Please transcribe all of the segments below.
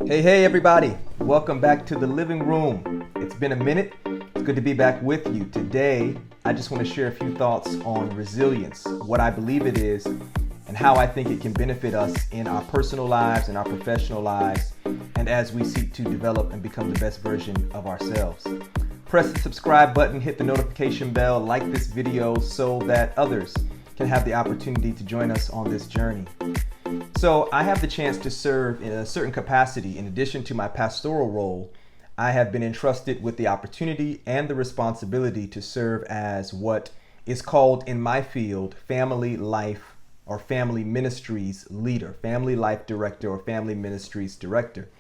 Hey, everybody. Welcome back to the living room. It's been a minute. It's good to be back with you. Today, I just want to share a few thoughts on resilience, what I believe it is, and how I think it can benefit us in our personal lives and our professional lives, and as we seek to develop and become the best version of ourselves. Press the subscribe button, hit the notification bell, like this video so that others can have the opportunity to join us on this journey. So I have the chance to serve in a certain capacity. In addition to my pastoral role, I have been entrusted with the opportunity and the responsibility to serve as what is called in my field family life or family ministries leader, family life director or family ministries director.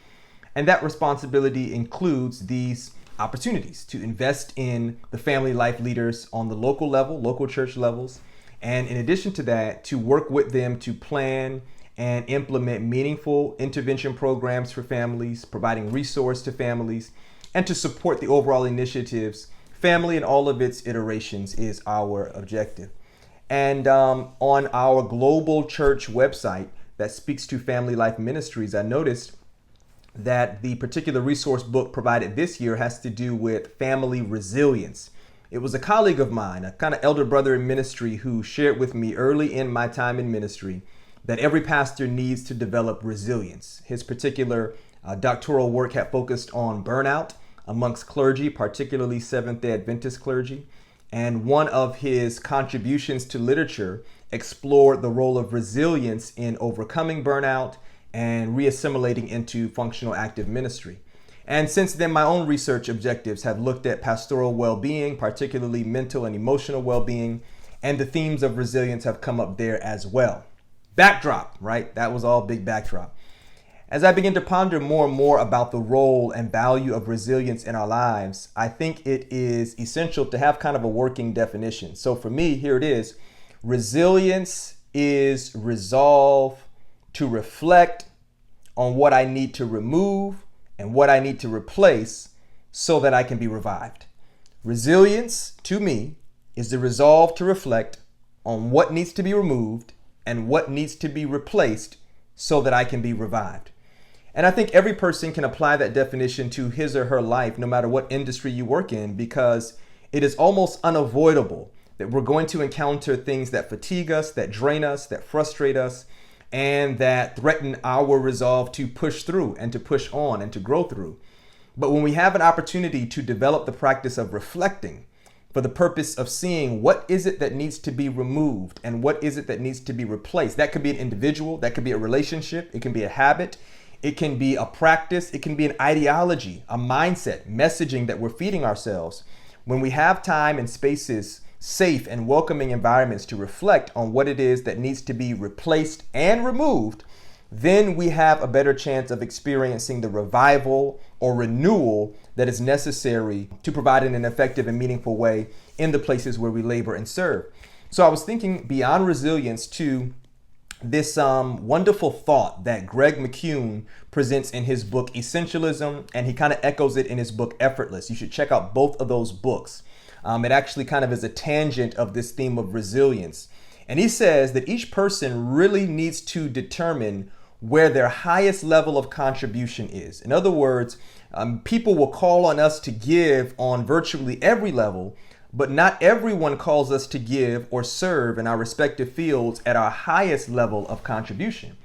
And that responsibility includes these opportunities to invest in the family life leaders on the local level, local church levels. And in addition to that, to work with them to plan and implement meaningful intervention programs for families, providing resource to families, and to support the overall initiatives. Family in all of its iterations is our objective. And on our global church website that speaks to Family Life Ministries, I noticed that the particular resource book provided this year has to do with family resilience. It was a colleague of mine, a kind of elder brother in ministry, who shared with me early in my time in ministry that every pastor needs to develop resilience. His particular doctoral work had focused on burnout amongst clergy, particularly Seventh-day Adventist clergy. And one of his contributions to literature explored the role of resilience in overcoming burnout and reassimilating into functional active ministry. And since then, my own research objectives have looked at pastoral well-being, particularly mental and emotional well-being, and the themes of resilience have come up there as well. Backdrop, right? That was all big backdrop. As I begin to ponder more and more about the role and value of resilience in our lives, I think it is essential to have kind of a working definition. So for me, here it is. Resilience is resolve to reflect on what I need to remove and what I need to replace so that I can be revived. Resilience, to me, is the resolve to reflect on what needs to be removed and what needs to be replaced so that I can be revived. And I think every person can apply that definition to his or her life, no matter what industry you work in, because it is almost unavoidable that we're going to encounter things that fatigue us, that drain us, that frustrate us, and that threaten our resolve to push through and to push on and to grow through. But when we have an opportunity to develop the practice of reflecting for the purpose of seeing what is it that needs to be removed and what is it that needs to be replaced. That could be an individual, that could be a relationship, it can be a habit, it can be a practice, it can be an ideology, a mindset, messaging that we're feeding ourselves. When we have time and spaces, safe and welcoming environments to reflect on what it is that needs to be replaced and removed, then we have a better chance of experiencing the revival or renewal that is necessary to provide in an effective and meaningful way in the places where we labor and serve. So I was thinking beyond resilience to this wonderful thought that Greg McKeown presents in his book Essentialism, and he kind of echoes it in his book Effortless. You should check out both of those books. It actually kind of is a tangent of this theme of resilience. And he says that each person really needs to determine where their highest level of contribution is. In other words, people will call on us to give on virtually every level, but not everyone calls us to give or serve in our respective fields at our highest level of contribution.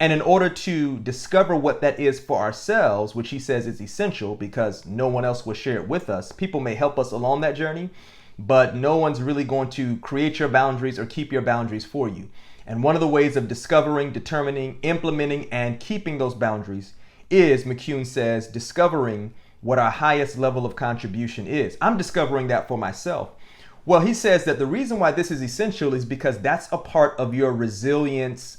And in order to discover what that is for ourselves, which he says is essential because no one else will share it with us, people may help us along that journey, but no one's really going to create your boundaries or keep your boundaries for you. And one of the ways of discovering, determining, implementing, and keeping those boundaries is, McKeown says, discovering what our highest level of contribution is. I'm discovering that for myself. Well, he says that the reason why this is essential is because that's a part of your resilience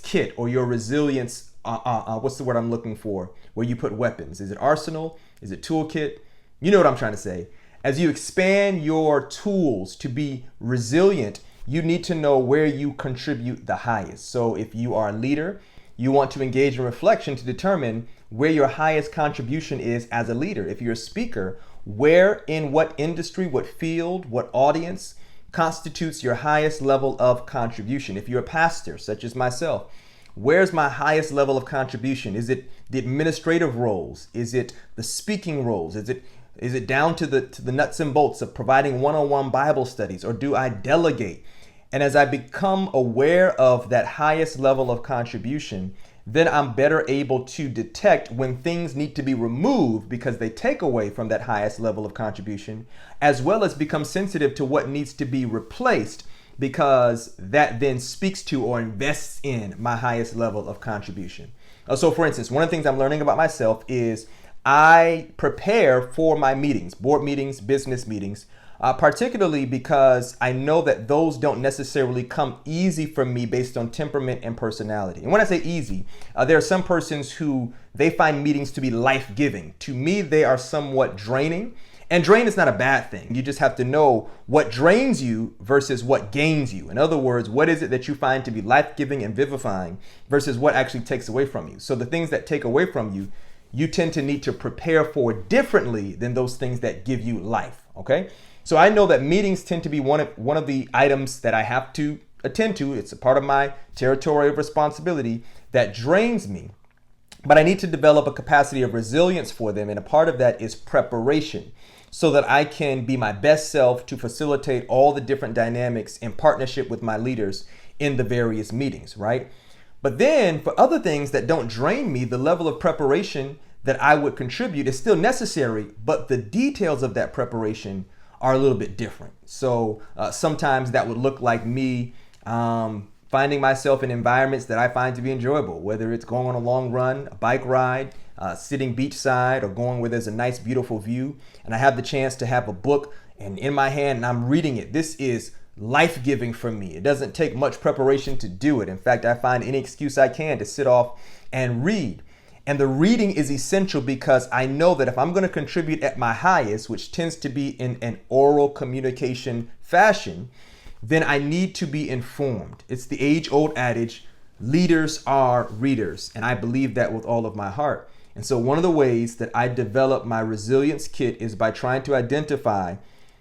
kit, or your resilience, what's the word I'm looking for, where you put weapons. Is it arsenal? Is it toolkit? You know what I'm trying to say. As you expand your tools to be resilient, you need to know where you contribute the highest. So if you are a leader, you want to engage in reflection to determine where your highest contribution is as a leader. If you're a speaker, where, in what industry, what field, what audience constitutes your highest level of contribution. If you're a pastor, such as myself, Where's my highest level of contribution? Is it the administrative roles? Is it the speaking roles? Is it down to the nuts and bolts of providing one-on-one Bible studies, or do I delegate? And as I become aware of that highest level of contribution, then I'm better able to detect when things need to be removed because they take away from that highest level of contribution, as well as become sensitive to what needs to be replaced because that then speaks to or invests in my highest level of contribution. So for instance, one of the things I'm learning about myself is I prepare for my meetings, board meetings, business meetings, particularly because I know that those don't necessarily come easy for me based on temperament and personality. And when I say easy, there are some persons who they find meetings to be life-giving. To me, they are somewhat draining. And drain is not a bad thing. You just have to know what drains you versus what gains you. In other words, what is it that you find to be life-giving and vivifying versus what actually takes away from you? So the things that take away from you, you tend to need to prepare for differently than those things that give you life, okay? So I know that meetings tend to be one of the items that I have to attend to. It's a part of my territory of responsibility that drains me. But I need to develop a capacity of resilience for them. And a part of that is preparation so that I can be my best self to facilitate all the different dynamics in partnership with my leaders in the various meetings, right? But then for other things that don't drain me, the level of preparation that I would contribute is still necessary, but the details of that preparation are a little bit different. So sometimes that would look like me finding myself in environments that I find to be enjoyable, whether it's going on a long run, a bike ride, sitting beachside, or going where there's a nice, beautiful view. And I have the chance to have a book and in my hand and I'm reading it. This is life-giving for me. It doesn't take much preparation to do it. In fact, I find any excuse I can to sit off and read. And the reading is essential because I know that if I'm going to contribute at my highest, which tends to be in an oral communication fashion, then I need to be informed. It's the age-old adage, leaders are readers. And I believe that with all of my heart. And so one of the ways that I develop my resilience kit is by trying to identify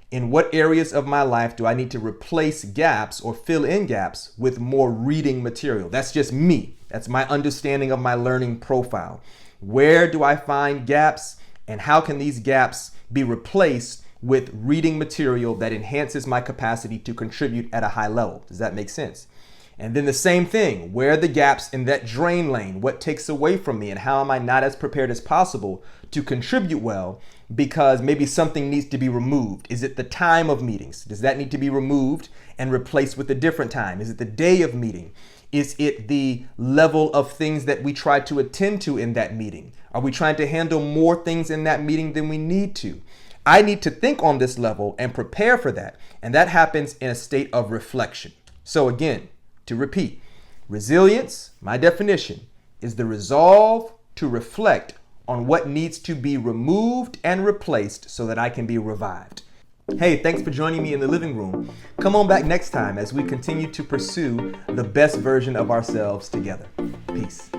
in what areas of my life do I need to replace gaps or fill in gaps with more reading material. That's just me. That's my understanding of my learning profile. Where do I find gaps and how can these gaps be replaced with reading material that enhances my capacity to contribute at a high level? Does that make sense? And then the same thing, where are the gaps in that drain lane? What takes away from me and how am I not as prepared as possible to contribute well because maybe something needs to be removed? Is it the time of meetings? Does that need to be removed and replaced with a different time? Is it the day of meeting? Is it the level of things that we try to attend to in that meeting? Are we trying to handle more things in that meeting than we need to? I need to think on this level and prepare for that. And that happens in a state of reflection. So again, to repeat, resilience, my definition, is the resolve to reflect on what needs to be removed and replaced so that I can be revived. Hey, thanks for joining me in the living room. Come on back next time as we continue to pursue the best version of ourselves together. Peace.